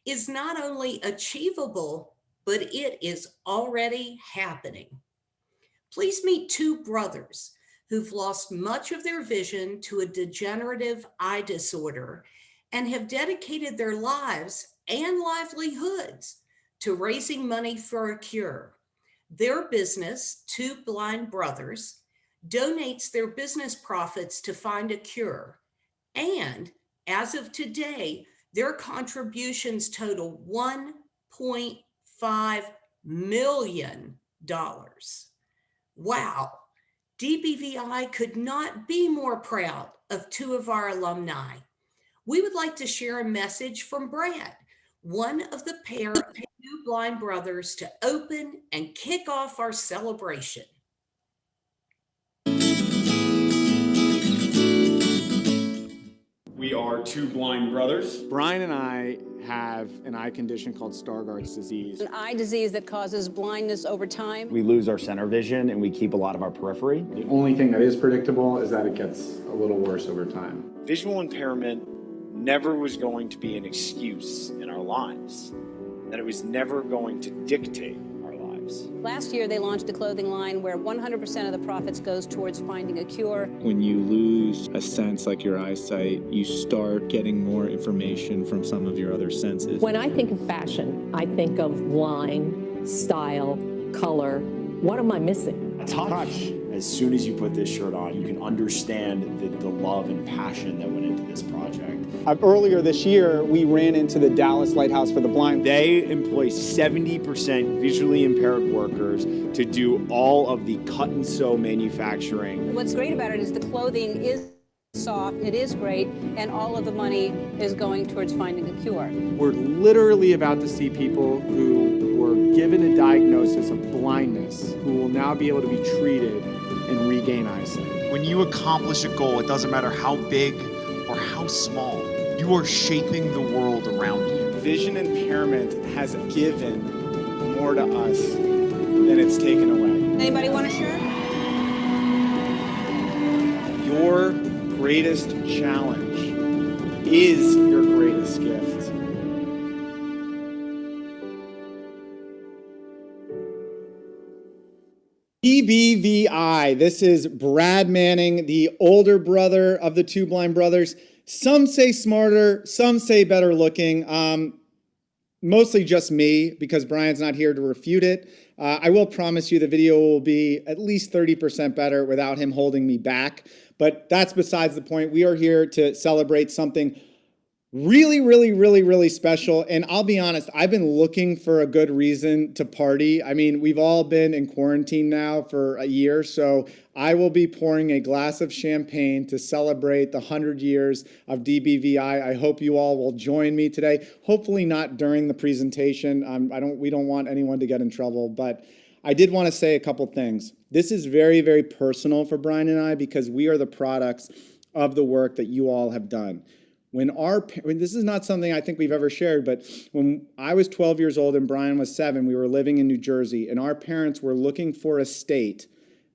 is not only achievable, but it is already happening. Please meet two brothers who've lost much of their vision to a degenerative eye disorder and have dedicated their lives and livelihoods to raising money for a cure. Their business, Two Blind Brothers, donates their business profits to find a cure. And as of today, their contributions total $1.5 million. Wow, DBVI could not be more proud of two of our alumni. We would like to share a message from Brad, one of the pair of Two Blind Brothers, to open and kick off our celebration. We are two blind brothers. Brian and I have an eye condition called Stargardt's disease. An eye disease that causes blindness over time. We lose our center vision and we keep a lot of our periphery. The only thing that is predictable is that it gets a little worse over time. Visual impairment never was going to be an excuse in our lives, that it was never going to dictate our lives. Last year, they launched a clothing line where 100% of the profits goes towards finding a cure. When you lose a sense like your eyesight, you start getting more information from some of your other senses. When I think of fashion, I think of line, style, color. What am I missing? Touch. As soon as you put this shirt on, you can understand the love and passion that went into this project. Earlier this year, we ran into the Dallas Lighthouse for the Blind. They employ 70% visually impaired workers to do all of the cut and sew manufacturing. What's great about it is the clothing is soft, it is great, and all of the money is going towards finding a cure. We're literally about to see people who were given a diagnosis of blindness who will now be able to be treated and regain eyesight. When you accomplish a goal, it doesn't matter how big or how small, you are shaping the world around you. Vision impairment has given more to us than it's taken away. Anybody want a shirt? Your greatest challenge is your greatest gift. DBVI. This is Brad Manning, the older brother of the Two Blind Brothers. Some say smarter, some say better looking. Mostly just me, because Brian's not here to refute it. I will promise you the video will be at least 30% better without him holding me back. But that's besides the point. We are here to celebrate something really special. And I'll be honest, I've been looking for a good reason to party. I mean, we've all been in quarantine now for a year, so I will be pouring a glass of champagne to celebrate the 100 years of DBVI. I hope you all will join me today. Hopefully not during the presentation. We don't want anyone to get in trouble, but I did want to say a couple things. This is very personal for Brian and I because we are the products of the work that you all have done. This is not something I think we've ever shared, but when I was 12 years old and Brian was 7, we were living in New Jersey, and our parents were looking for a state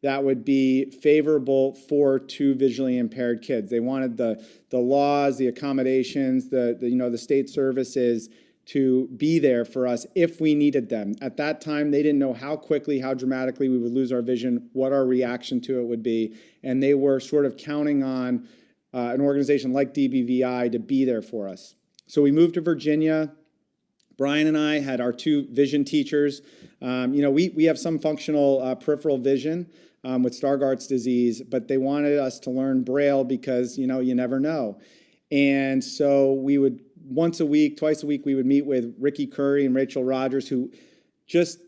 that would be favorable for two visually impaired kids. They wanted the laws, the accommodations, the state services to be there for us if we needed them. At that time, they didn't know how quickly, how dramatically we would lose our vision, what our reaction to it would be, and they were sort of counting on an organization like DBVI to be there for us. So we moved to Virginia. Brian and I had our two vision teachers. We have some functional peripheral vision with Stargardt's disease, but they wanted us to learn Braille because, you never know. And so we would twice a week, we would meet with Ricky Curry and Rachel Rogers, who just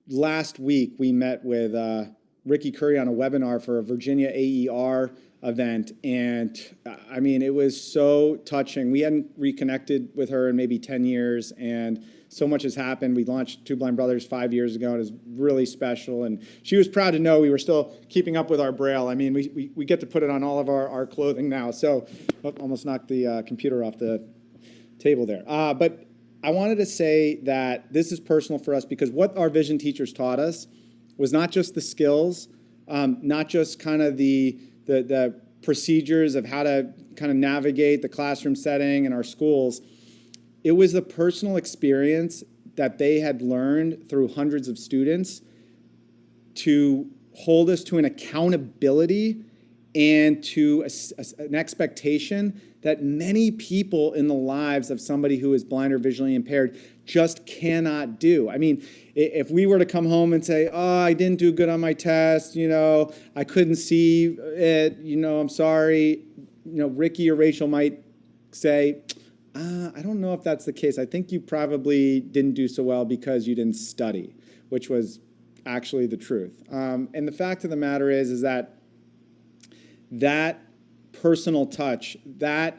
last week we met with Ricky Curry on a webinar for a Virginia AER event, and I mean, it was so touching. We hadn't reconnected with her in maybe 10 years, and so much has happened. We launched Two Blind Brothers 5 years ago, and it was really special, and she was proud to know we were still keeping up with our Braille. I mean, we get to put it on all of our clothing now, so almost knocked the computer off the table there. But I wanted to say that this is personal for us because what our vision teachers taught us was not just the skills, not just kind of the procedures of how to kind of navigate the classroom setting in our schools. it was the personal experience that they had learned through hundreds of students to hold us to an accountability and to an expectation that many people in the lives of somebody who is blind or visually impaired just cannot do. I mean, if we were to come home and say, oh, I didn't do good on my test, I couldn't see it, I'm sorry, Ricky or Rachel might say, I don't know if that's the case. I think you probably didn't do so well because you didn't study, which was actually the truth. And the fact of the matter is that personal touch, that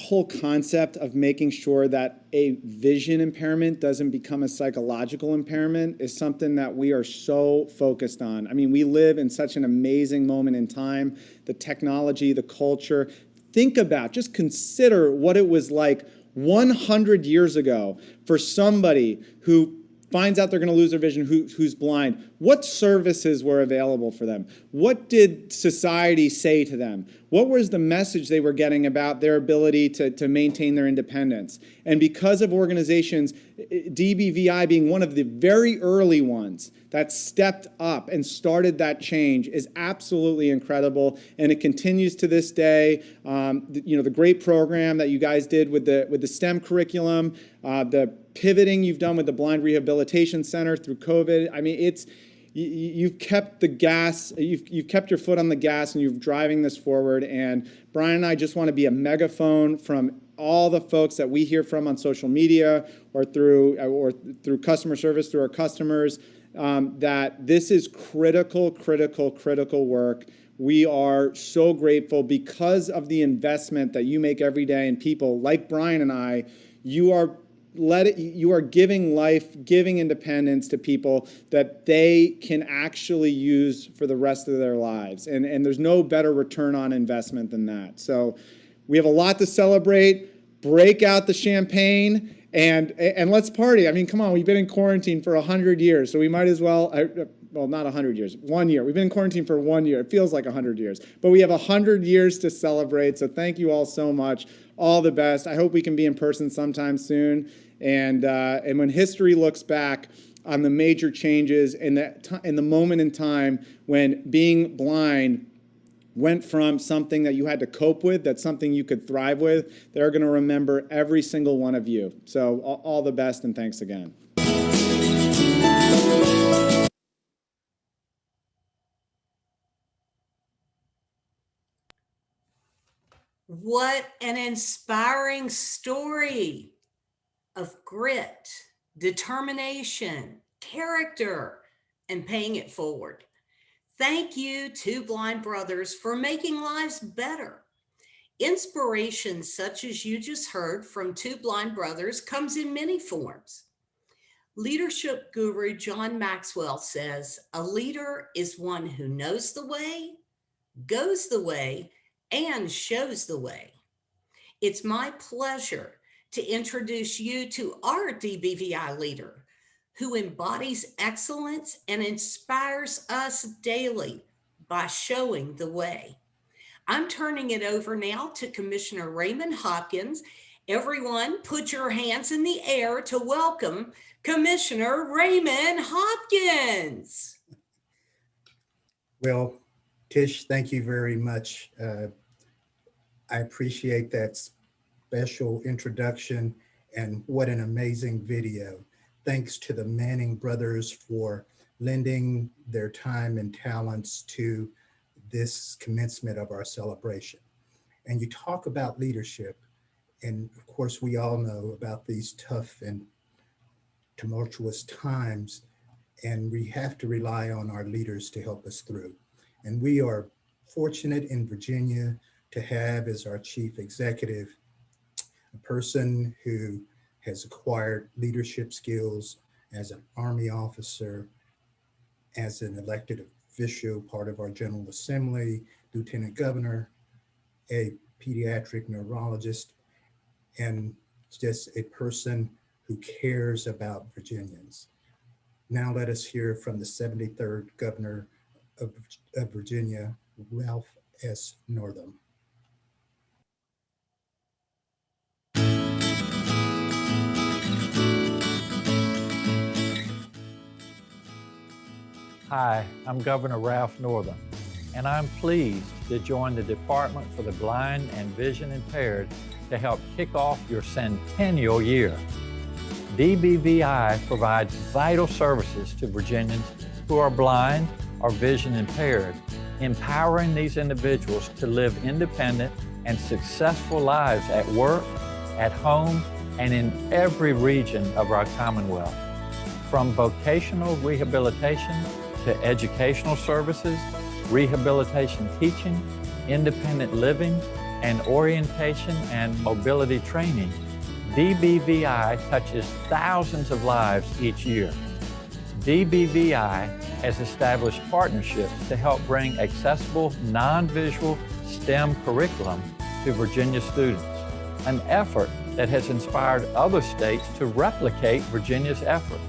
whole concept of making sure that a vision impairment doesn't become a psychological impairment is something that we are so focused on. I mean, we live in such an amazing moment in time, the technology, the culture. Just consider what it was like 100 years ago for somebody who finds out they're going to lose their vision, who's blind. What services were available for them? What did society say to them? What was the message they were getting about their ability to maintain their independence? And because of organizations, DBVI being one of the very early ones that stepped up and started that change is absolutely incredible, and it continues to this day. The great program that you guys did with the STEM curriculum, the pivoting you've done with the Blind Rehabilitation Center through COVID. I mean, you've kept the gas, you've kept your foot on the gas, and you're driving this forward. And Brian and I just want to be a megaphone from all the folks that we hear from on social media or through customer service, through our customers, that this is critical work. We are so grateful because of the investment that you make every day in people like Brian and I. You are giving life, giving independence to people that they can actually use for the rest of their lives. And there's no better return on investment than that. So we have a lot to celebrate. Break out the champagne and let's party. I mean, come on, we've been in quarantine for 100 years, so we might as well, not 100 years, 1 year. We've been in quarantine for 1 year. It feels like 100 years, but we have 100 years to celebrate. So thank you all so much. All the best. I hope we can be in person sometime soon. And when history looks back on the major changes in the moment in time when being blind went from something that you had to cope with, that's something you could thrive with, they're going to remember every single one of you. So all the best, and thanks again. What an inspiring story of grit, determination, character, and paying it forward. Thank you, Two Blind Brothers, for making lives better. Inspiration such as you just heard from Two Blind Brothers comes in many forms. Leadership guru John Maxwell says, a leader is one who knows the way, goes the way, and shows the way. It's my pleasure to introduce you to our DBVI leader, who embodies excellence and inspires us daily by showing the way. I'm turning it over now to Commissioner Raymond Hopkins. Everyone, put your hands in the air to welcome Commissioner Raymond Hopkins. Well, Tish, thank you very much. I appreciate that special introduction, and what an amazing video. Thanks to the Manning brothers for lending their time and talents to this commencement of our celebration. And you talk about leadership, and of course we all know about these tough and tumultuous times, and we have to rely on our leaders to help us through. And we are fortunate in Virginia to have as our chief executive a person who has acquired leadership skills as an Army officer, as an elected official, part of our General Assembly, Lieutenant Governor, a pediatric neurologist, and just a person who cares about Virginians. Now let us hear from the 73rd Governor of Virginia, Ralph S. Northam. Hi, I'm Governor Ralph Northam, and I'm pleased to join the Department for the Blind and Vision Impaired to help kick off your centennial year. DBVI provides vital services to Virginians who are blind or vision impaired, empowering these individuals to live independent and successful lives at work, at home, and in every region of our Commonwealth. From vocational rehabilitation to educational services, rehabilitation teaching, independent living, and orientation and mobility training, DBVI touches thousands of lives each year. DBVI has established partnerships to help bring accessible, non-visual STEM curriculum to Virginia students, an effort that has inspired other states to replicate Virginia's efforts.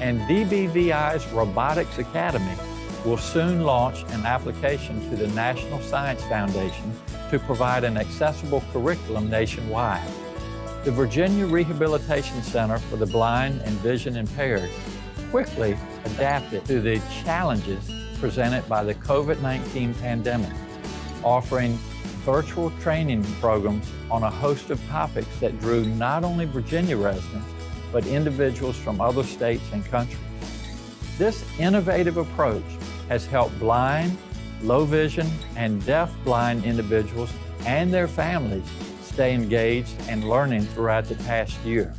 And DBVI's Robotics Academy will soon launch an application to the National Science Foundation to provide an accessible curriculum nationwide. The Virginia Rehabilitation Center for the Blind and Vision Impaired quickly adapted to the challenges presented by the COVID-19 pandemic, offering virtual training programs on a host of topics that drew not only Virginia residents, but individuals from other states and countries. This innovative approach has helped blind, low vision, and deaf blind individuals and their families stay engaged and learning throughout the past year.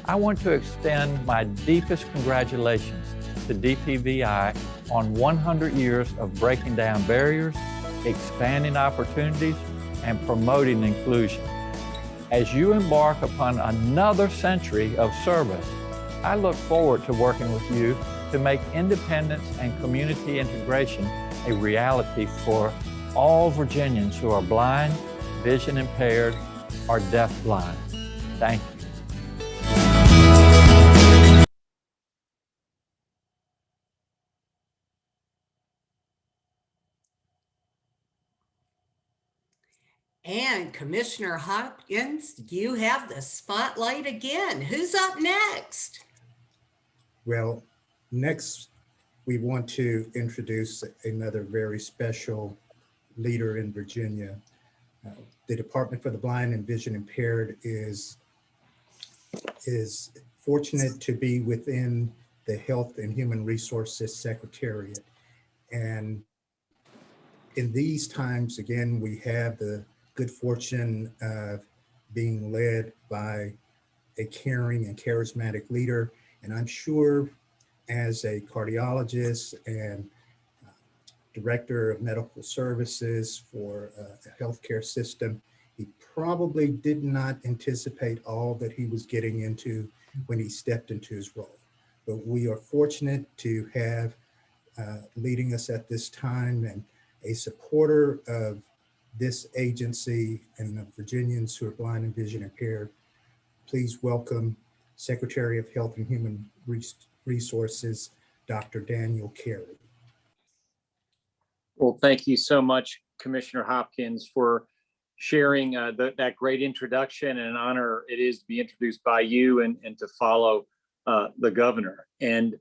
I want to extend my deepest congratulations to DBVI on 100 years of breaking down barriers, expanding opportunities, and promoting inclusion. As you embark upon another century of service, I look forward to working with you to make independence and community integration a reality for all Virginians who are blind, vision impaired, or deafblind. Thank you. And Commissioner Hopkins, you have the spotlight again. Who's up next? Well, next we want to introduce another very special leader in Virginia. The Department for the Blind and Vision Impaired is fortunate to be within the Health and Human Resources Secretariat. And in these times, again, we have the good fortune of being led by a caring and charismatic leader. And I'm sure as a cardiologist and director of medical services for a healthcare system, he probably did not anticipate all that he was getting into when he stepped into his role. But we are fortunate to have leading us at this time and a supporter of this agency and the Virginians who are blind and vision impaired. Please welcome Secretary of Health and Human Resources, Dr. Daniel Carey. Well, thank you so much, Commissioner Hopkins, for sharing that great introduction, and an honor it is to be introduced by you and to follow the governor. And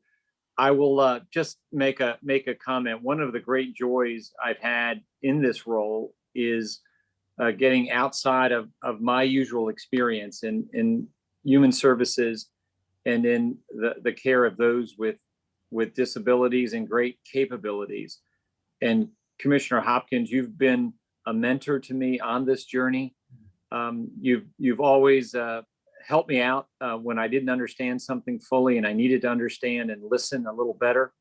I will just make a comment. One of the great joys I've had in this role is getting outside of my usual experience in human services and in the care of those with disabilities and great capabilities. And Commissioner Hopkins, you've been a mentor to me on this journey. You've always helped me out when I didn't understand something fully and I needed to understand and listen a little better.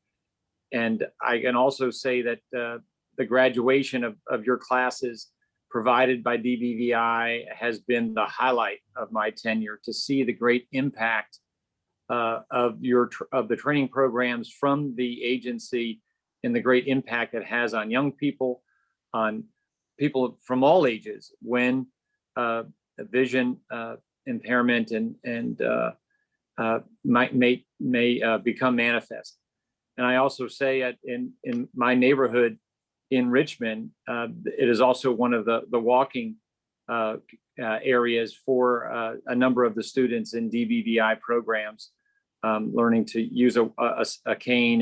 And I can also say that the graduation of your classes provided by DBVI has been the highlight of my tenure, to see the great impact of the training programs from the agency and the great impact it has on young people, on people from all ages when vision impairment and may become manifest. And I also say in my neighborhood in Richmond, it is also one of the walking areas for a number of the students in DBVI programs, learning to use a cane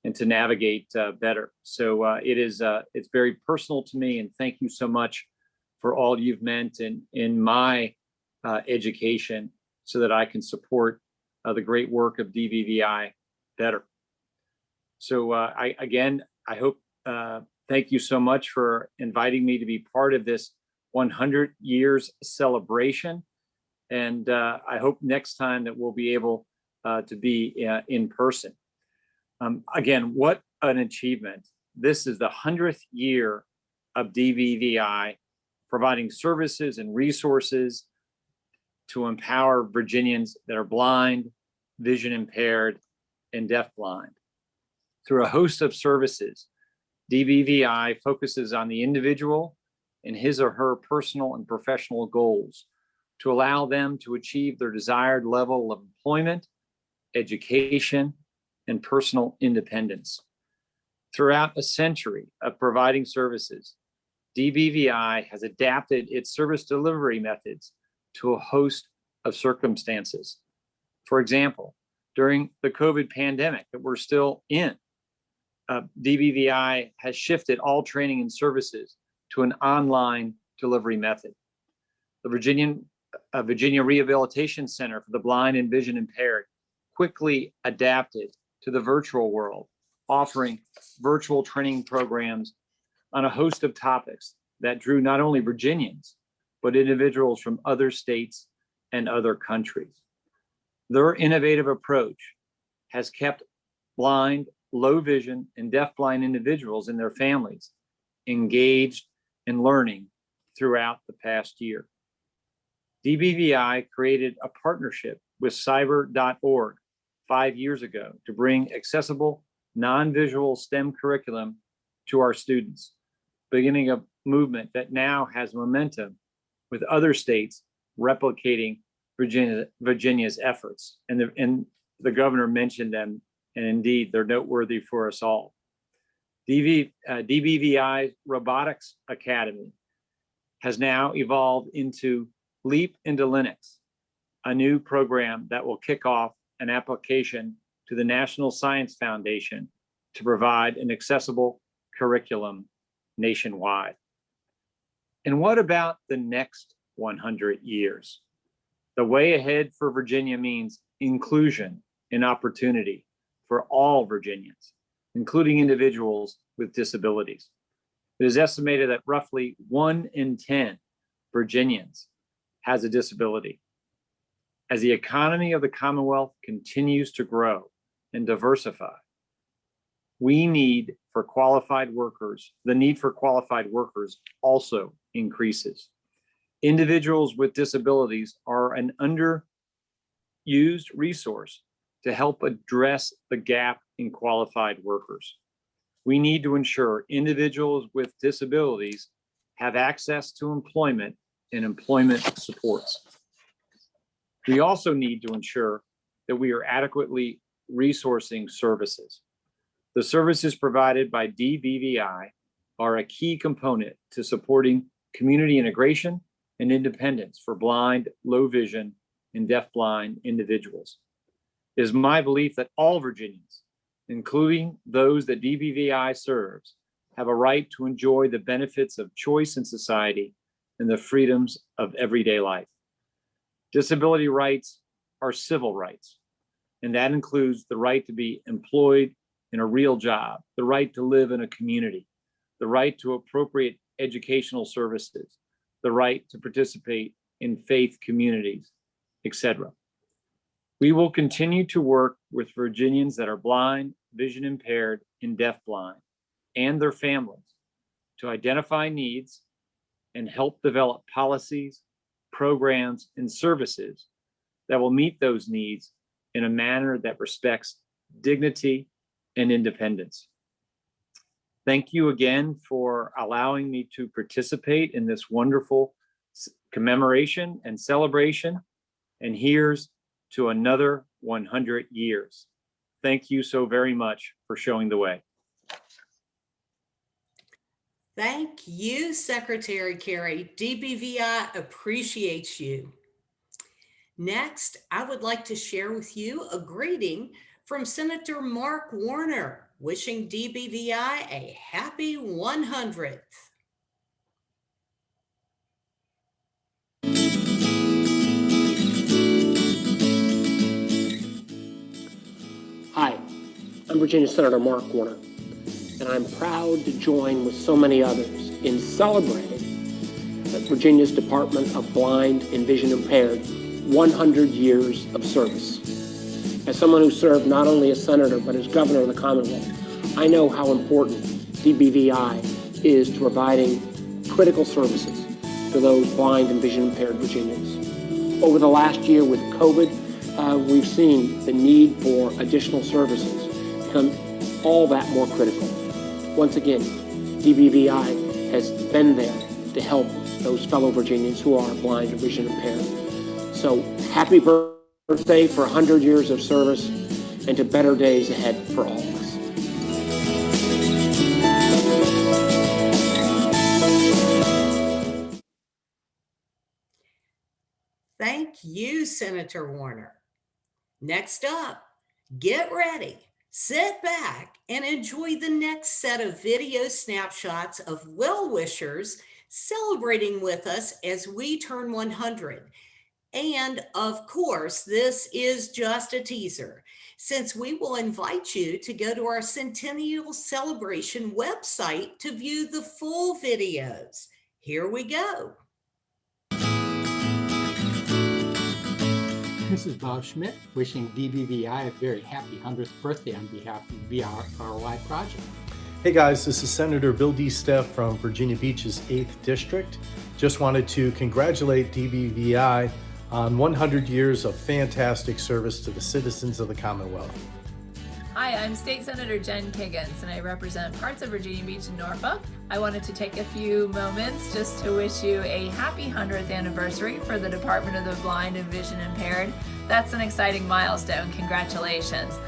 and to navigate better. So it's very personal to me, and thank you so much for all you've meant in my education so that I can support the great work of DBVI better. So I hope, thank you so much for inviting me to be part of this 100 years celebration. And I hope next time that we'll be able to be in person. Again, what an achievement. This is the 100th year of DBVI providing services and resources to empower Virginians that are blind, vision impaired, and deafblind. Through a host of services, DBVI focuses on the individual and his or her personal and professional goals to allow them to achieve their desired level of employment, education, and personal independence. Throughout a century of providing services, DBVI has adapted its service delivery methods to a host of circumstances. For example, during the COVID pandemic that we're still in, DBVI has shifted all training and services to an online delivery method. The Virginia Rehabilitation Center for the Blind and Vision Impaired quickly adapted to the virtual world, offering virtual training programs on a host of topics that drew not only Virginians, but individuals from other states and other countries. Their innovative approach has kept blind, low vision, and deafblind individuals and their families engaged in learning throughout the past year. DBVI created a partnership with cyber.org 5 years ago to bring accessible, non-visual STEM curriculum to our students, beginning a movement that now has momentum with other states replicating Virginia's efforts. And the governor mentioned them, and indeed, they're noteworthy for us all. DBVI's Robotics Academy has now evolved into Leap into Linux, a new program that will kick off an application to the National Science Foundation to provide an accessible curriculum nationwide. And what about the next 100 years? The way ahead for Virginia means inclusion and opportunity for all Virginians, including individuals with disabilities. It is estimated that roughly 1 in 10 Virginians has a disability. As the economy of the Commonwealth continues to grow and diversify, the need for qualified workers also increases. Individuals with disabilities are an underused resource to help address the gap in qualified workers. We need to ensure individuals with disabilities have access to employment and employment supports. We also need to ensure that we are adequately resourcing services. The services provided by DBVI are a key component to supporting community integration and independence for blind, low vision, and deafblind individuals. It is my belief that all Virginians, including those that DBVI serves, have a right to enjoy the benefits of choice in society and the freedoms of everyday life. Disability rights are civil rights, and that includes the right to be employed in a real job, the right to live in a community, the right to appropriate educational services, the right to participate in faith communities, etc. We will continue to work with Virginians that are blind, vision impaired, and deafblind, and their families to identify needs and help develop policies, programs, and services that will meet those needs in a manner that respects dignity and independence. Thank you again for allowing me to participate in this wonderful commemoration and celebration. And here's to another 100 years. Thank you so very much for showing the way. Thank you, Secretary Kerry. DBVI appreciates you. Next, I would like to share with you a greeting from Senator Mark Warner. wishing DBVI a happy 100th. Hi, I'm Virginia Senator Mark Warner, and I'm proud to join with so many others in celebrating Virginia's Department of Blind and Vision Impaired 100 years of service. As someone who served not only as senator but as governor of the Commonwealth, I know how important DBVI is to providing critical services to those blind and vision impaired Virginians. Over the last year with COVID, we've seen the need for additional services become all that more critical. Once again, DBVI has been there to help those fellow Virginians who are blind and vision impaired. So happy birthday for 100 years of service and to better days ahead for all of us. Thank you, Senator Warner. Next up, get ready, sit back, and enjoy the next set of video snapshots of well-wishers celebrating with us as we turn 100. And of course, this is just a teaser, since we will invite you to go to our Centennial Celebration website to view the full videos. Here we go. This is Bob Schmidt, wishing DBVI a very happy 100th birthday on behalf of the VRRY project. Hey guys, this is Senator Bill D. Steff from Virginia Beach's 8th District. Just wanted to congratulate DBVI on 100 years of fantastic service to the citizens of the Commonwealth. Hi, I'm State Senator Jen Kiggins, and I represent parts of Virginia Beach and Norfolk. I wanted to take a few moments just to wish you a happy 100th anniversary for the Department of the Blind and Vision Impaired. That's an exciting milestone. Congratulations.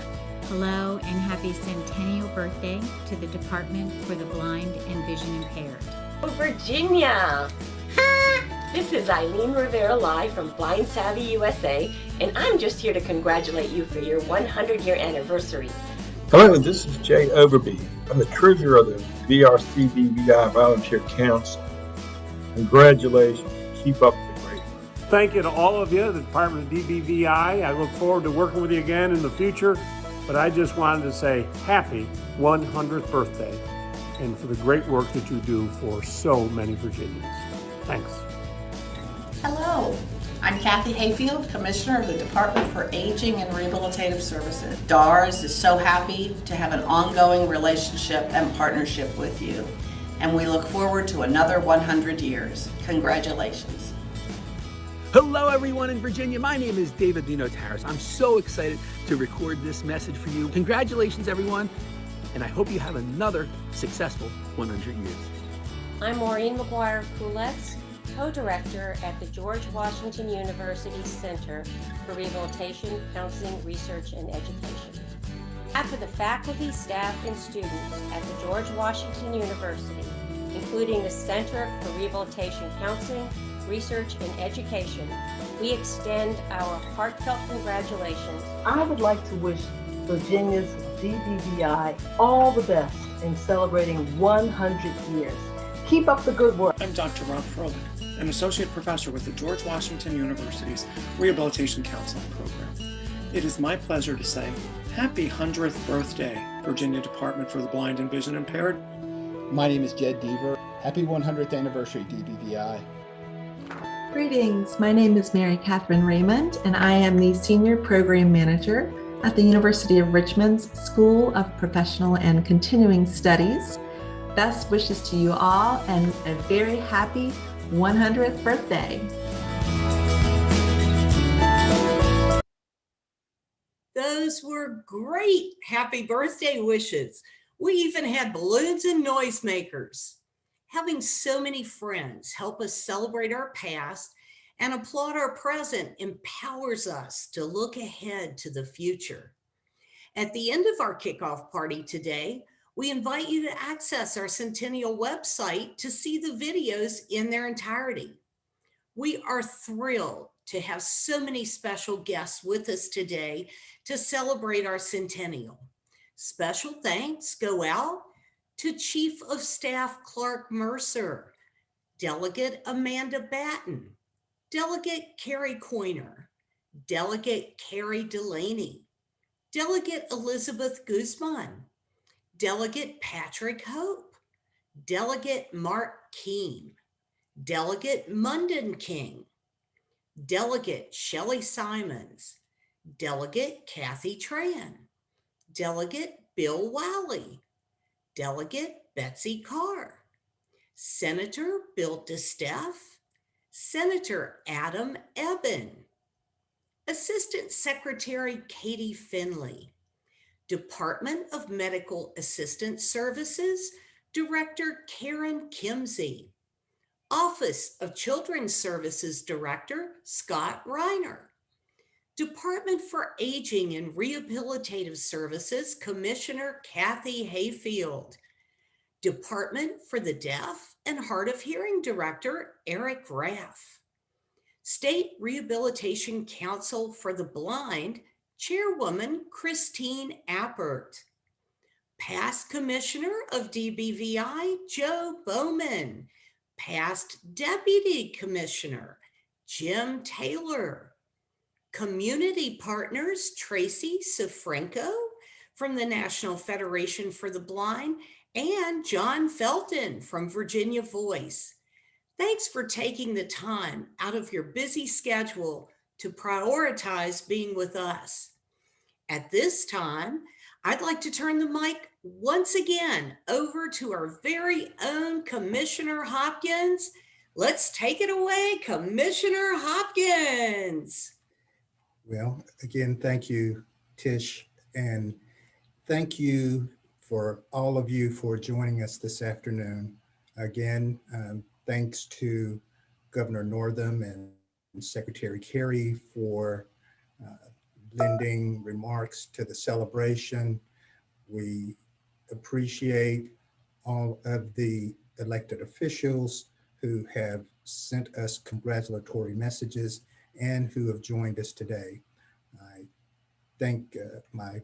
Hello and happy centennial birthday to the Department for the Blind and Vision Impaired. Oh, Virginia! This is Eileen Rivera live from Blind Savvy USA, and I'm just here to congratulate you for your 100-year anniversary. Hello, this is Jay Overby. I'm the treasurer of the VRCDVI Volunteer Council. Congratulations. Keep up the great work. Thank you to all of you, the Department of DBVI. I look forward to working with you again in the future, but I just wanted to say happy 100th birthday and for the great work that you do for so many Virginians. Thanks. Hello, I'm Kathy Hayfield, Commissioner of the Department for Aging and Rehabilitative Services. DARS is so happy to have an ongoing relationship and partnership with you, and we look forward to another 100 years. Congratulations. Hello everyone in Virginia, my name is David Dino Taras. I'm so excited to record this message for you. Congratulations everyone, and I hope you have another successful 100 years. I'm Maureen McGuire Kuletz, co-director at the George Washington University Center for Rehabilitation, Counseling, Research, and Education. After the faculty, staff, and students at the George Washington University, including the Center for Rehabilitation Counseling, Research, and Education, we extend our heartfelt congratulations. I would like to wish Virginia's DBVI all the best in celebrating 100 years. Keep up the good work. I'm Dr. Rob Froelich, an associate professor with the George Washington University's Rehabilitation Counseling Program. It is my pleasure to say happy 100th birthday, Virginia Department for the Blind and Vision Impaired. My name is Jed Deaver. Happy 100th anniversary, DBVI. Greetings, my name is Mary Catherine Raymond, and I am the Senior Program Manager at the University of Richmond's School of Professional and Continuing Studies. Best wishes to you all and a very happy 100th birthday. Those were great happy birthday wishes. We even had balloons and noisemakers. Having so many friends help us celebrate our past and applaud our present empowers us to look ahead to the future. At the end of our kickoff party today, we invite you to access our Centennial website to see the videos in their entirety. We are thrilled to have so many special guests with us today to celebrate our centennial. Special thanks go out to Chief of Staff Clark Mercer, Delegate Amanda Batten, Delegate Carrie Coiner, Delegate Carrie Delaney, Delegate Elizabeth Guzman, Delegate Patrick Hope, Delegate Mark Keene, Delegate Munden King, Delegate Shelley Simons, Delegate Kathy Tran, Delegate Bill Wiley, Delegate Betsy Carr, Senator Bill DeSteff, Senator Adam Eben, Assistant Secretary Katie Finley, Department of Medical Assistance Services, Director Karen Kimsey, Office of Children's Services Director Scott Reiner, Department for Aging and Rehabilitative Services Commissioner Kathy Hayfield, Department for the Deaf and Hard of Hearing Director Eric Raff, State Rehabilitation Council for the Blind Chairwoman Christine Appert, past Commissioner of DBVI Joe Bowman, past Deputy Commissioner Jim Taylor, community partners Tracy Sofrenko from the National Federation for the Blind and John Felton from Virginia Voice. Thanks for taking the time out of your busy schedule to prioritize being with us. At this time, I'd like to turn the mic once again over to our very own Commissioner Hopkins. Let's take it away, Commissioner Hopkins. Well, again, thank you, Tish, and thank you for all of you for joining us this afternoon. Again, thanks to Governor Northam and Secretary Kerry for lending remarks to the celebration. We appreciate all of the elected officials who have sent us congratulatory messages and who have joined us today. I thank my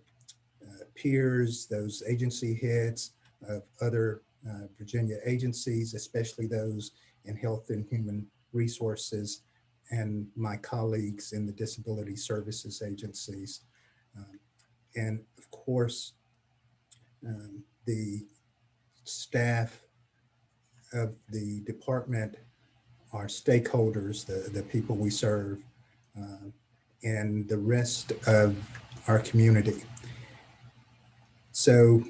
peers, those agency heads of other Virginia agencies, especially those in health and human resources, and my colleagues in the disability services agencies. And of course, the staff of the department, our stakeholders, the people we serve, and the rest of our community. So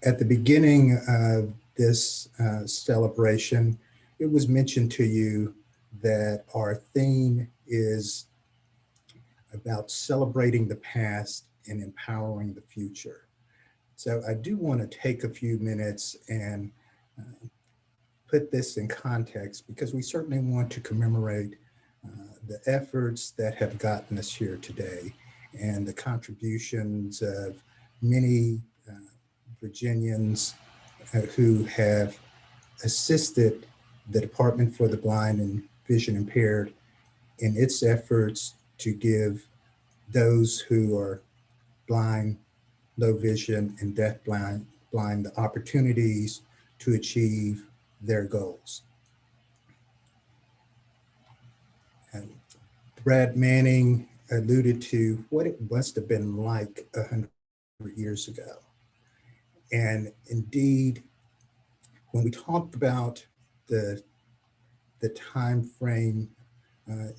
at the beginning of this celebration, it was mentioned to you that our theme is about celebrating the past and empowering the future. So I do want to take a few minutes and put this in context, because we certainly want to commemorate the efforts that have gotten us here today and the contributions of many Virginians who have assisted the Department for the Blind and Vision Impaired in its efforts to give those who are blind, low vision, and deafblind the opportunities to achieve their goals. And Brad Manning alluded to what it must have been like 100 years ago. And indeed, when we talked about the time frame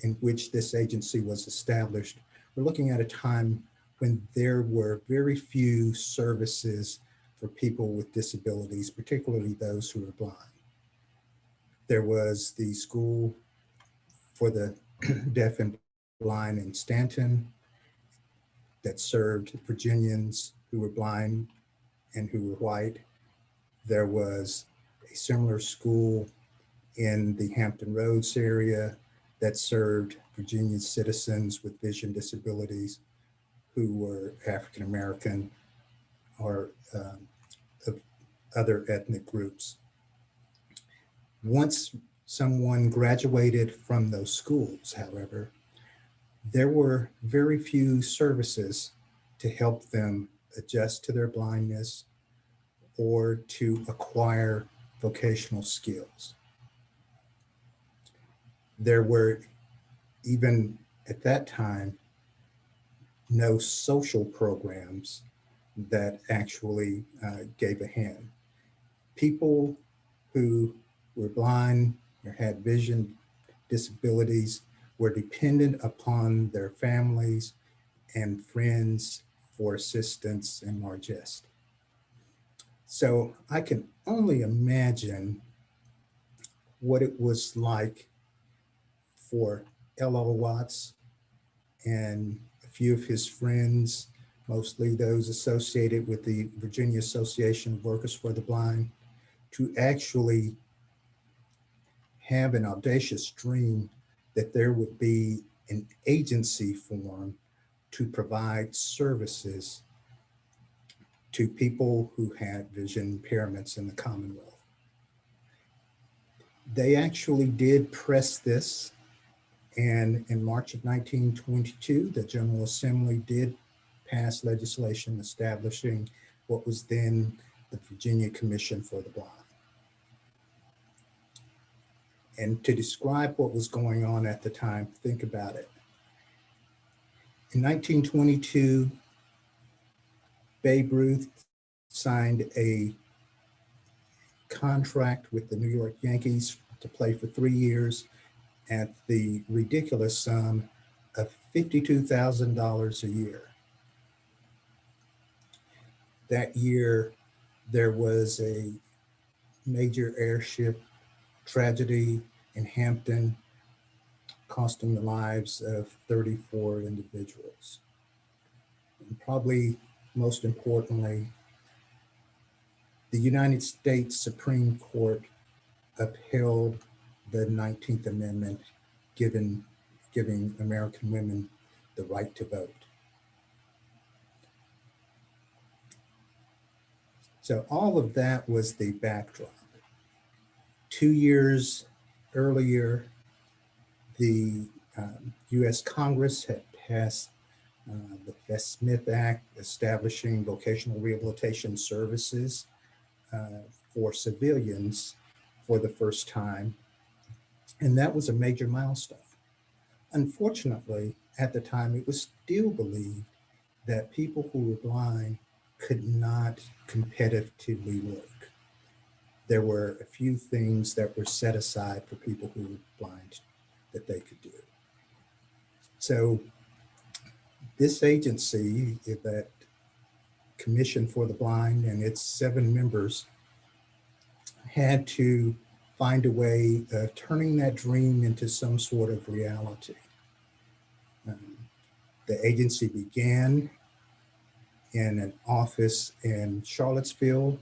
in which this agency was established, we're looking at a time when there were very few services for people with disabilities, particularly those who are blind. There was the School for the Deaf and Blind in Stanton that served Virginians who were blind and who were white. There was a similar school in the Hampton Roads area that served Virginia citizens with vision disabilities who were African American or of other ethnic groups. Once someone graduated from those schools, however, there were very few services to help them adjust to their blindness or to acquire vocational skills. There were, even at that time, no social programs that actually gave a hand. People who were blind or had vision disabilities were dependent upon their families and friends for assistance and largesse. So I can only imagine what it was like for L.L. Watts and a few of his friends, mostly those associated with the Virginia Association of Workers for the Blind, to actually have an audacious dream that there would be an agency formed to provide services to people who had vision impairments in the Commonwealth. They actually did press this, and in March of 1922, the General Assembly did pass legislation establishing what was then the Virginia Commission for the Blind. And to describe what was going on at the time, think about it. In 1922, Babe Ruth signed a contract with the New York Yankees to play for 3 years at the ridiculous sum of $52,000 a year. That year, there was a major airship tragedy in Hampton, costing the lives of 34 individuals. And probably most importantly, the United States Supreme Court upheld the 19th Amendment, giving American women the right to vote. So all of that was the backdrop. 2 years earlier, the U.S. Congress had passed the Vest-Smith Act, establishing vocational rehabilitation services for civilians for the first time. And that was a major milestone. Unfortunately, at the time, it was still believed that people who were blind could not competitively work. There were a few things that were set aside for people who were blind that they could do. So this agency, that Commission for the Blind and its 7 members, had to find a way of turning that dream into some sort of reality. The agency began in an office in Charlottesville.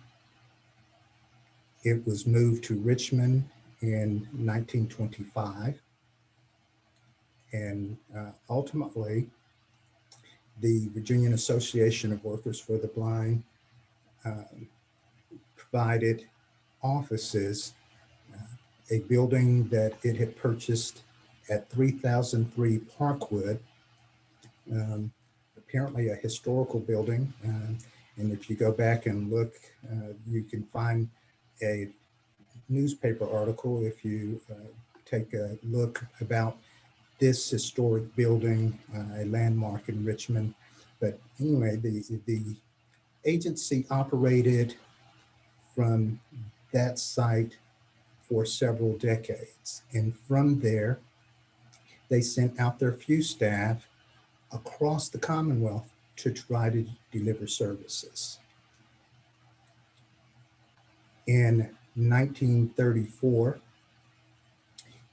It was moved to Richmond in 1925. And ultimately, the Virginia Association of Workers for the Blind provided offices, a building that it had purchased at 3003 Parkwood, apparently a historical building. And if you go back and look, you can find a newspaper article if you take a look about this historic building, a landmark in Richmond. But anyway, the agency operated from that site for several decades. And from there, they sent out their few staff across the Commonwealth to try to deliver services. In 1934,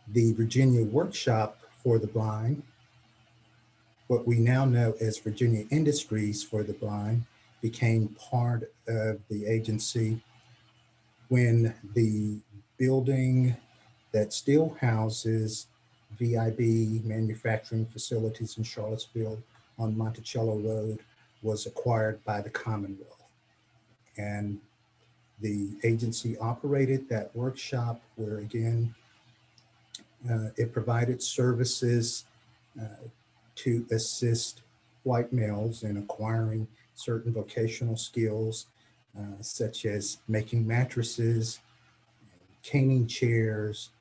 the Virginia Workshop for the Blind, what we now know as Virginia Industries for the Blind, became part of the agency when the building that still houses VIB manufacturing facilities in Charlottesville on Monticello Road was acquired by the Commonwealth. And the agency operated that workshop where, again, it provided services to assist white males in acquiring certain vocational skills, such as making mattresses, caning chairs,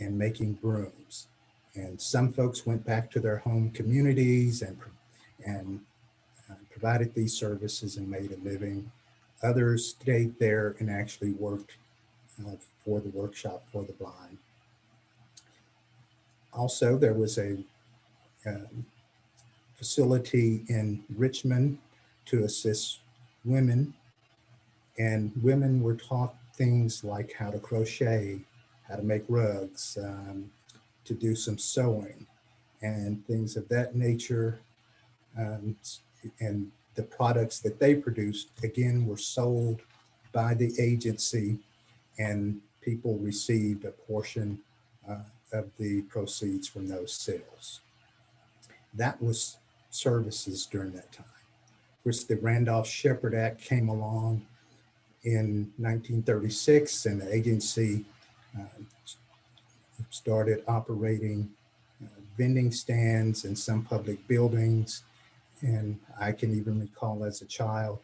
and making brooms. And some folks went back to their home communities and provided these services and made a living. Others stayed there and actually worked for the workshop for the blind. Also, there was a facility in Richmond to assist women, and women were taught things like how to crochet, how to make rugs, to do some sewing and things of that nature. And the products that they produced, again, were sold by the agency, and people received a portion of the proceeds from those sales. That was services during that time. Of course, the Randolph-Shepard Act came along in 1936, and the agency started operating vending stands in some public buildings. And I can even recall as a child,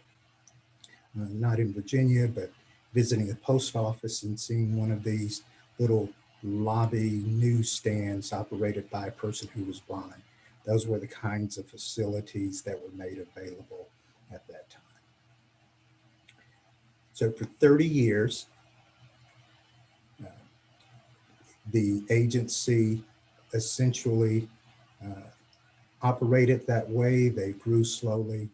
not in Virginia, but visiting a post office and seeing one of these little lobby newsstands operated by a person who was blind. Those were the kinds of facilities that were made available at that time. So for 30 years, the agency essentially operated that way. They grew slowly.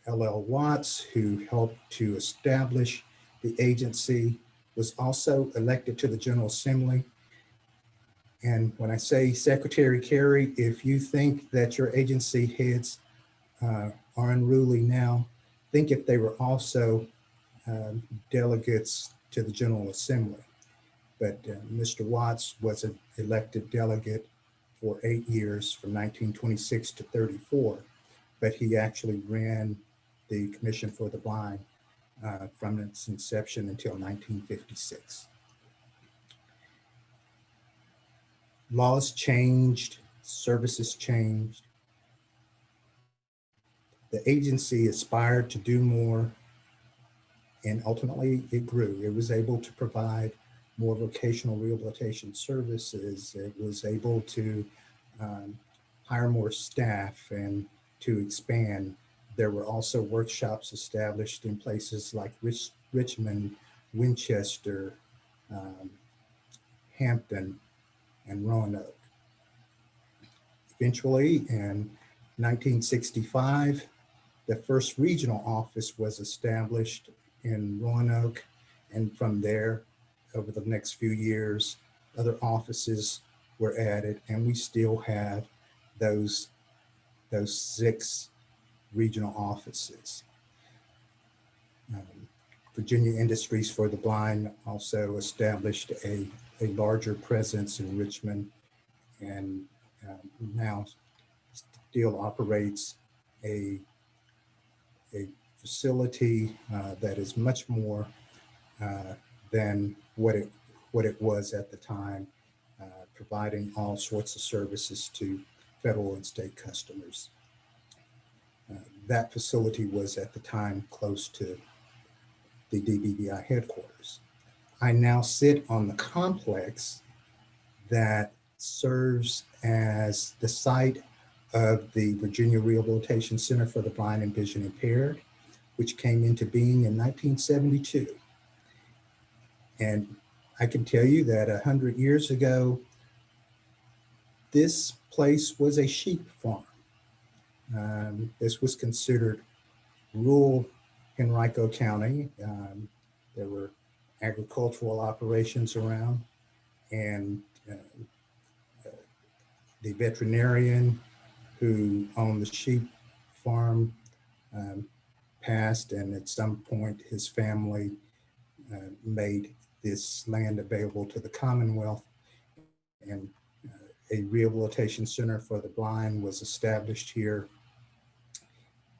L.L. Watts, who helped to establish the agency, was also elected to the General Assembly. And when I say Secretary Kerry, if you think that your agency heads are unruly now, think if they were also delegates to the General Assembly. But Mr. Watts was an elected delegate for 8 years from 1926 to 34, but he actually ran the Commission for the Blind from its inception until 1956. Laws changed, services changed. The agency aspired to do more, and ultimately it grew. It was able to provide more vocational rehabilitation services. It was able to hire more staff and to expand. There were also workshops established in places like Richmond, Winchester, Hampton, and Roanoke. Eventually, in 1965, the first regional office was established in Roanoke, and from there, over the next few years, other offices were added, and we still have those 6 regional offices. Virginia Industries for the Blind also established a larger presence in Richmond, and now still operates a facility that is much more than what it was at the time, providing all sorts of services to federal and state customers. That facility was at the time close to the DBVI headquarters. I now sit on the complex that serves as the site of the Virginia Rehabilitation Center for the Blind and Vision Impaired, which came into being in 1972. And I can tell you that 100 years ago, this place was a sheep farm. This was considered rural Henrico County. There were agricultural operations around, and the veterinarian who owned the sheep farm passed, and at some point his family made this land available to the Commonwealth, and a rehabilitation center for the blind was established here,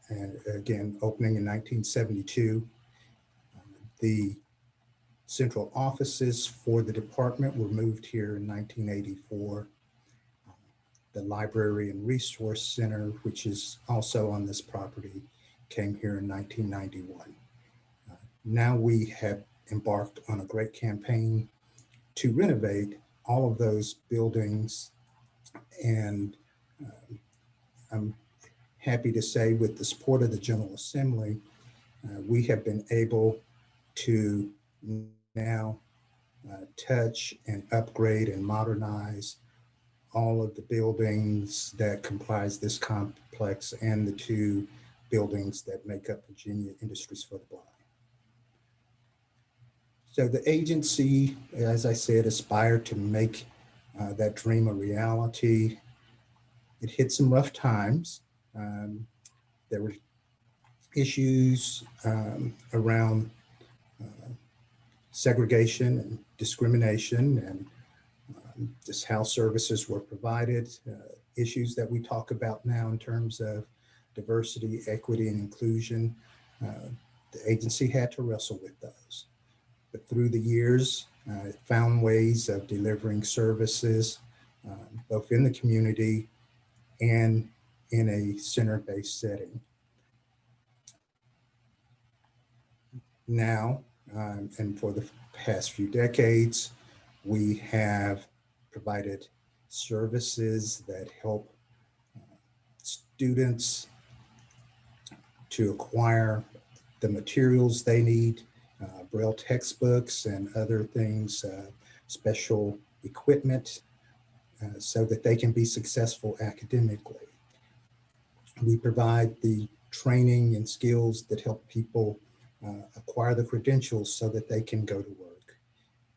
and again opening in 1972. The central offices for the department were moved here in 1984. The Library and Resource Center, which is also on this property, came here in 1991. Now we have embarked on a great campaign to renovate all of those buildings, and I'm happy to say, with the support of the General Assembly, we have been able to now touch and upgrade and modernize all of the buildings that comprise this complex and the two buildings that make up Virginia Industries for the Blind. So the agency, as I said, aspired to make that dream a reality. It hit some rough times. There were issues around segregation and discrimination, and just how services were provided, issues that we talk about now in terms of diversity, equity, and inclusion. The agency had to wrestle with those. But through the years, it found ways of delivering services, both in the community and in a center-based setting. Now, and for the past few decades, we have provided services that help students to acquire the materials they need, Braille textbooks and other things, special equipment, so that they can be successful academically. We provide the training and skills that help people acquire the credentials so that they can go to work.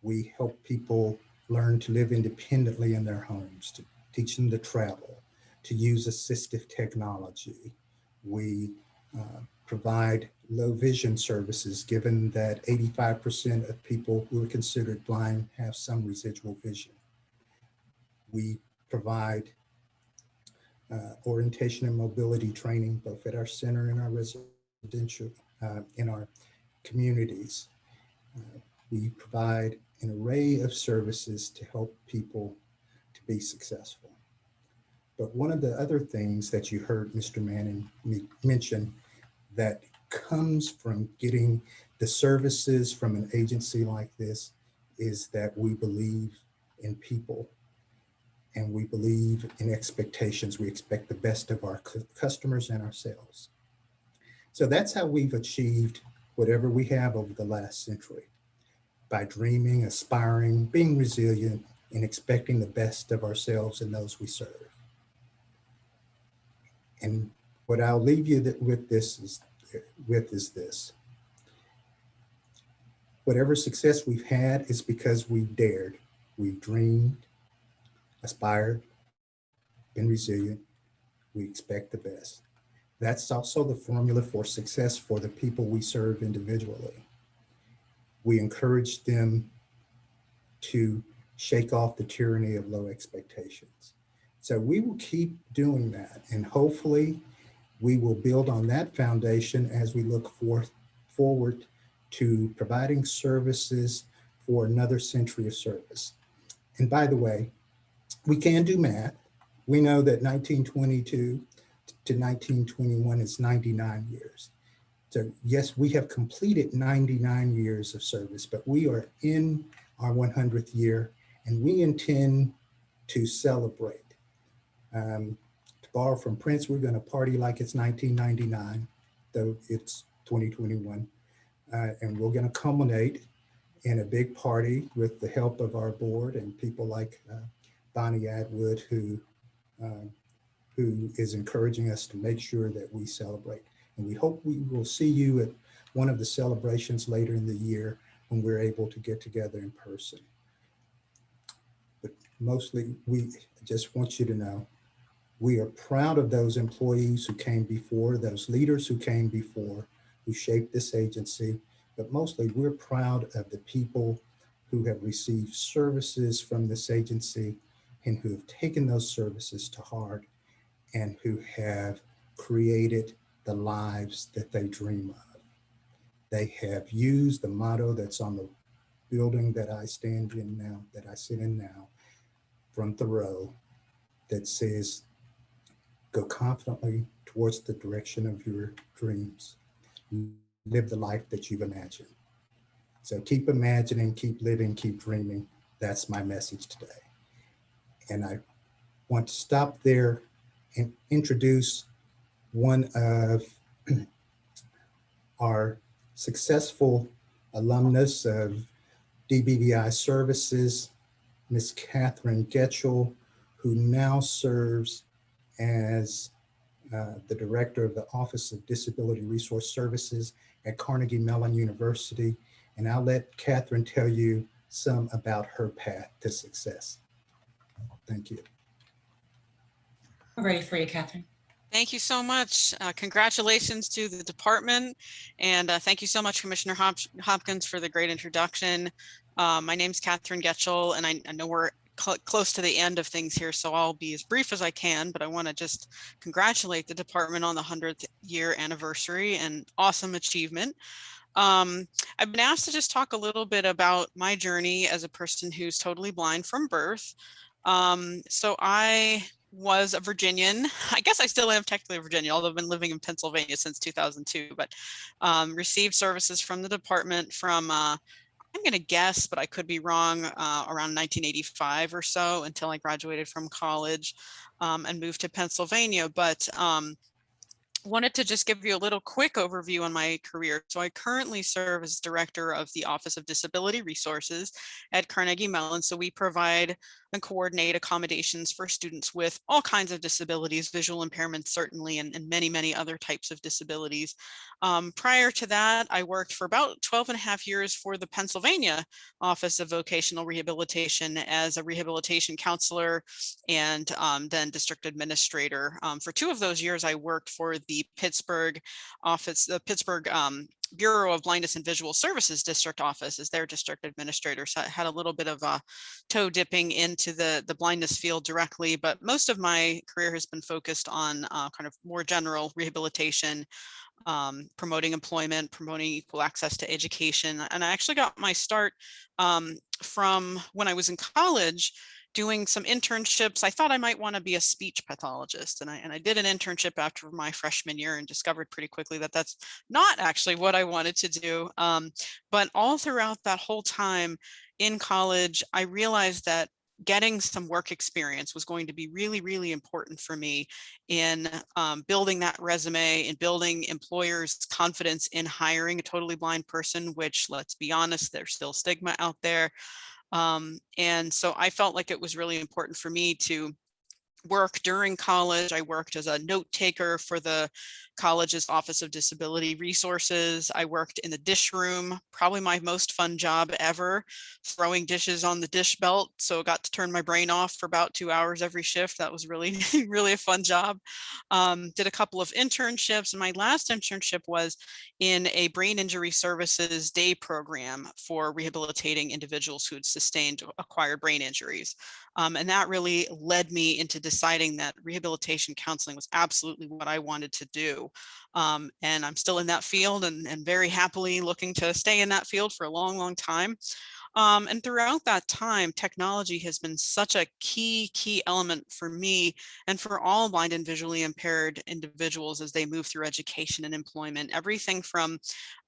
We help people learn to live independently in their homes, to teach them to travel, to use assistive technology. We provide low vision services, given that 85% of people who are considered blind have some residual vision. We provide orientation and mobility training, both at our center and our residential, in our communities. We provide an array of services to help people to be successful. But one of the other things that you heard Mr. Manning mention that comes from getting the services from an agency like this is that we believe in people and we believe in expectations. We expect the best of our customers and ourselves. So that's how we've achieved whatever we have over the last century, by dreaming, aspiring, being resilient, and expecting the best of ourselves and those we serve. And what I'll leave you with is this. Whatever success we've had is because we've dared, we've dreamed, aspired, been resilient, we expect the best. That's also the formula for success for the people we serve individually. We encourage them to shake off the tyranny of low expectations. So we will keep doing that, and hopefully we will build on that foundation as we look forward to providing services for another century of service. And by the way, we can do math. We know that 1922 to 1921 is 99 years. So yes, we have completed 99 years of service, but we are in our 100th year and we intend to celebrate. To borrow from Prince, we're going to party like it's 1999, though it's 2021. And we're going to culminate in a big party with the help of our board and people like Bonnie Atwood, who is encouraging us to make sure that we celebrate. And we hope we will see you at one of the celebrations later in the year when we're able to get together in person. But mostly, we just want you to know, we are proud of those employees who came before, those leaders who came before, who shaped this agency, but mostly we're proud of the people who have received services from this agency and who have taken those services to heart and who have created the lives that they dream of. They have used the motto that's on the building that I stand in now, that I sit in now, from Thoreau, that says, Go confidently towards the direction of your dreams. Live the life that you've imagined. So keep imagining, keep living, keep dreaming. That's my message today. And I want to stop there and introduce one of our successful alumnus of DBVI services, Ms. Catherine Getchell, who now serves as the director of the Office of Disability Resource Services at Carnegie Mellon University. And I'll let Catherine tell you some about her path to success. Thank you. I'm ready for you, Catherine. Thank you so much. Congratulations to the department. And thank you so much, Commissioner Hopkins, for the great introduction. My name's Catherine Getchell, and I know we're close to the end of things here, so I'll be as brief as I can, but I want to just congratulate the department on the 100th year anniversary and awesome achievement. I've been asked to just talk a little bit about my journey as a person who's totally blind from birth. So I was a Virginian. I guess I still am technically a Virginian, although I've been living in Pennsylvania since 2002, but received services from the department from, I'm going to guess, but I could be wrong, around 1985 or so, until I graduated from college and moved to Pennsylvania. But wanted to just give you a little quick overview on my career. So I currently serve as director of the Office of Disability Resources at Carnegie Mellon. So we provide and coordinate accommodations for students with all kinds of disabilities, visual impairments certainly, and many, many other types of disabilities. Prior to that, I worked for about 12 and a half years for the Pennsylvania Office of Vocational Rehabilitation as a rehabilitation counselor and then district administrator. For 2 of those years, I worked for the Pittsburgh office, the Pittsburgh Bureau of Blindness and Visual Services district office as their district administrator. So I had a little bit of toe dipping into the blindness field directly, but most of my career has been focused on kind of more general rehabilitation, promoting employment, promoting equal access to education. And I actually got my start from when I was in college, doing some internships. I thought I might want to be a speech pathologist, and I did an internship after my freshman year and discovered pretty quickly that that's not actually what I wanted to do. But all throughout that whole time in college, I realized that getting some work experience was going to be really, really important for me in building that resume and building employers' confidence in hiring a totally blind person, which, let's be honest, there's still stigma out there. And so I felt like it was really important for me to work during college. I worked as a note taker for the college's Office of Disability Resources. I worked in the dish room, probably my most fun job ever, throwing dishes on the dish belt. So I got to turn my brain off for about 2 hours every shift. That was really, really a fun job. Did a couple of internships, and my last internship was in a brain injury services day program for rehabilitating individuals who had sustained acquired brain injuries. And that really led me into deciding that rehabilitation counseling was absolutely what I wanted to do. And I'm still in that field and very happily looking to stay in that field for a long, long time. And throughout that time, technology has been such a key element for me and for all blind and visually impaired individuals as they move through education and employment. Everything from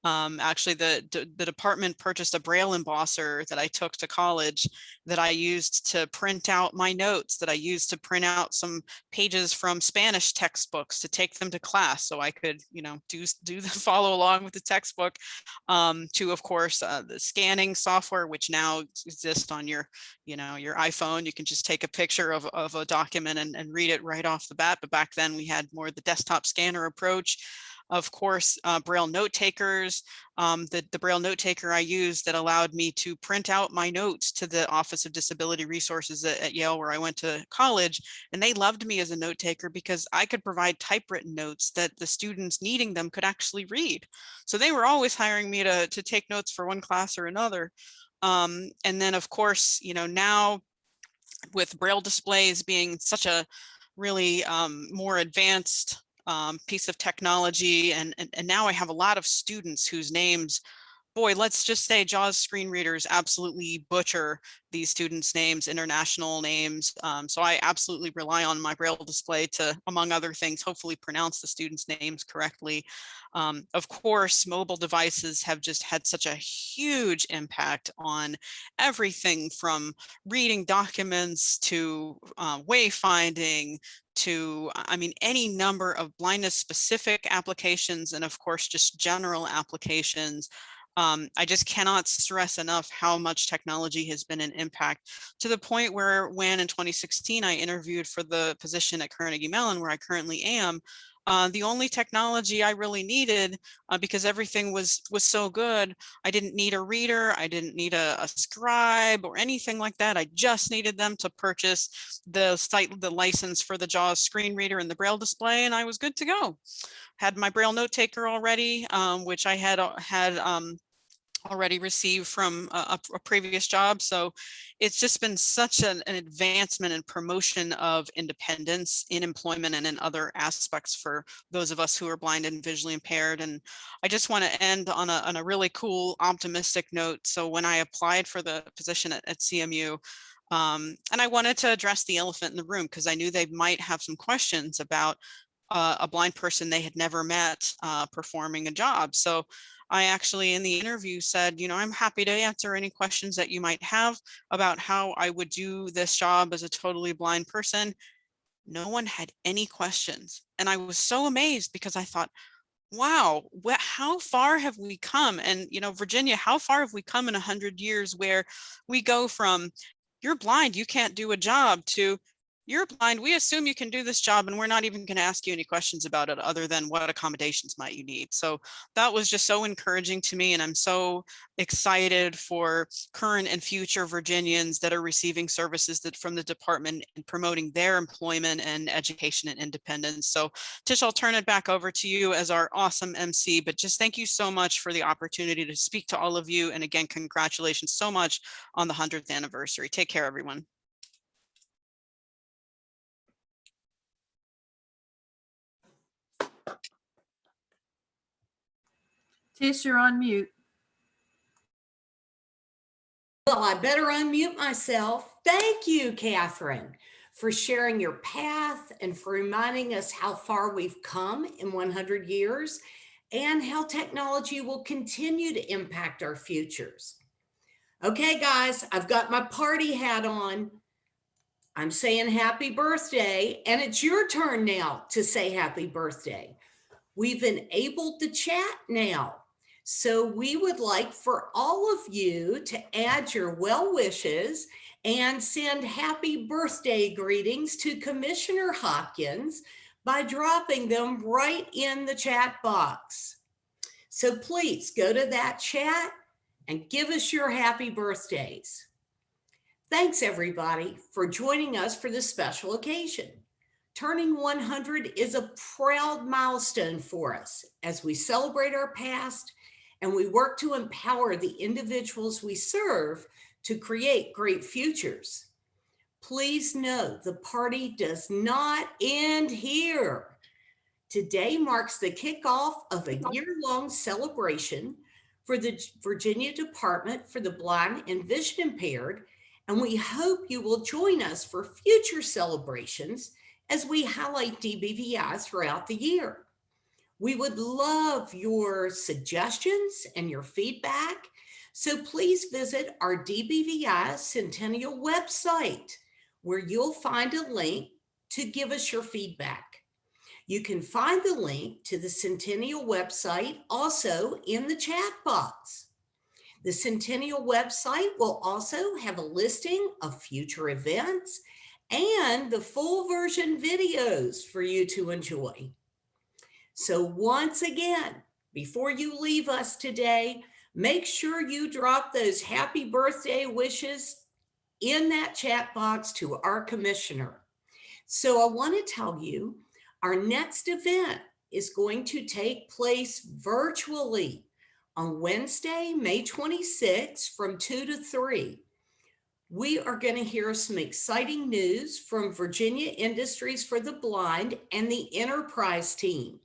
actually the department purchased a Braille embosser that I took to college that I used to print out my notes, that I used to print out some pages from Spanish textbooks to take them to class so I could, do the follow along with the textbook, to, of course, the scanning software, which now exists on your iPhone. You can just take a picture of a document and read it right off the bat. But back then we had more the desktop scanner approach. Of course, Braille note takers, the Braille note taker I used that allowed me to print out my notes to the Office of Disability Resources at Yale, where I went to college. And they loved me as a note taker because I could provide typewritten notes that the students needing them could actually read. So they were always hiring me to take notes for one class or another. And then, of course, now with Braille displays being such a really more advanced piece of technology, and now I have a lot of students whose names boy, let's just say JAWS screen readers absolutely butcher these students' names, international names. So I absolutely rely on my Braille display to, among other things, hopefully pronounce the students' names correctly. Of course, mobile devices have just had such a huge impact on everything from reading documents to wayfinding to, I mean, any number of blindness specific applications, and of course, just general applications. I just cannot stress enough how much technology has been an impact, to the point where when in 2016 I interviewed for the position at Carnegie Mellon, where I currently am, the only technology I really needed, because everything was so good, I didn't need a reader, I didn't need a scribe or anything like that. I just needed them to purchase the license for the JAWS screen reader and the Braille display, and I was good to go. Had my Braille note taker already, which I had already received from a previous job. So it's just been such an advancement and promotion of independence in employment and in other aspects for those of us who are blind and visually impaired. And I just want to end on a really cool, optimistic note. So when I applied for the position at CMU, and I wanted to address the elephant in the room, because I knew they might have some questions about a blind person they had never met performing a job. So I actually in the interview said, you know, I'm happy to answer any questions that you might have about how I would do this job as a totally blind person. No one had any questions. And I was so amazed, because I thought, wow, how far have we come? And, you know, Virginia, how far have we come in 100 years, where we go from you're blind, you can't do a job, to you're blind, we assume you can do this job, and we're not even going to ask you any questions about it other than what accommodations might you need. So that was just so encouraging to me, and I'm so excited for current and future Virginians that are receiving services from the department and promoting their employment and education and independence. So Tish, I'll turn it back over to you as our awesome MC, but just thank you so much for the opportunity to speak to all of you. And again, congratulations so much on the 100th anniversary. Take care, everyone. Tish, you're on mute. Well, I better unmute myself. Thank you, Catherine, for sharing your path and for reminding us how far we've come in 100 years and how technology will continue to impact our futures. Okay, guys, I've got my party hat on. I'm saying happy birthday, and it's your turn now to say happy birthday. We've enabled the chat now. So we would like for all of you to add your well wishes and send happy birthday greetings to Commissioner Hopkins by dropping them right in the chat box. So please go to that chat and give us your happy birthdays. Thanks everybody for joining us for this special occasion. Turning 100 is a proud milestone for us as we celebrate our past and we work to empower the individuals we serve to create great futures. Please know the party does not end here. Today marks the kickoff of a year-long celebration for the Virginia Department for the Blind and Vision Impaired, and we hope you will join us for future celebrations as we highlight DBVI throughout the year. We would love your suggestions and your feedback, so please visit our DBVI Centennial website, where you'll find a link to give us your feedback. You can find the link to the Centennial website also in the chat box. The Centennial website will also have a listing of future events and the full version videos for you to enjoy. So once again, before you leave us today, make sure you drop those happy birthday wishes in that chat box to our commissioner. So I want to tell you, our next event is going to take place virtually on Wednesday, May 26th from 2 to 3. We are going to hear some exciting news from Virginia Industries for the Blind and the Enterprise team.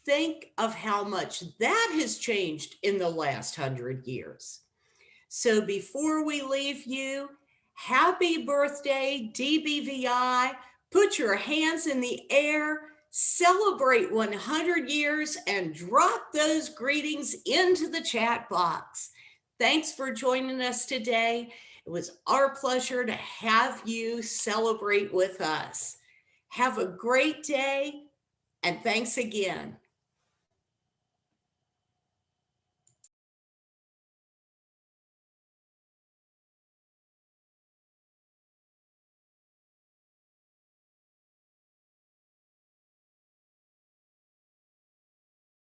Think of how much that has changed in the last 100 years. So before we leave you, happy birthday, DBVI. Put your hands in the air, celebrate 100 years, and drop those greetings into the chat box. Thanks for joining us today. It was our pleasure to have you celebrate with us. Have a great day, and thanks again.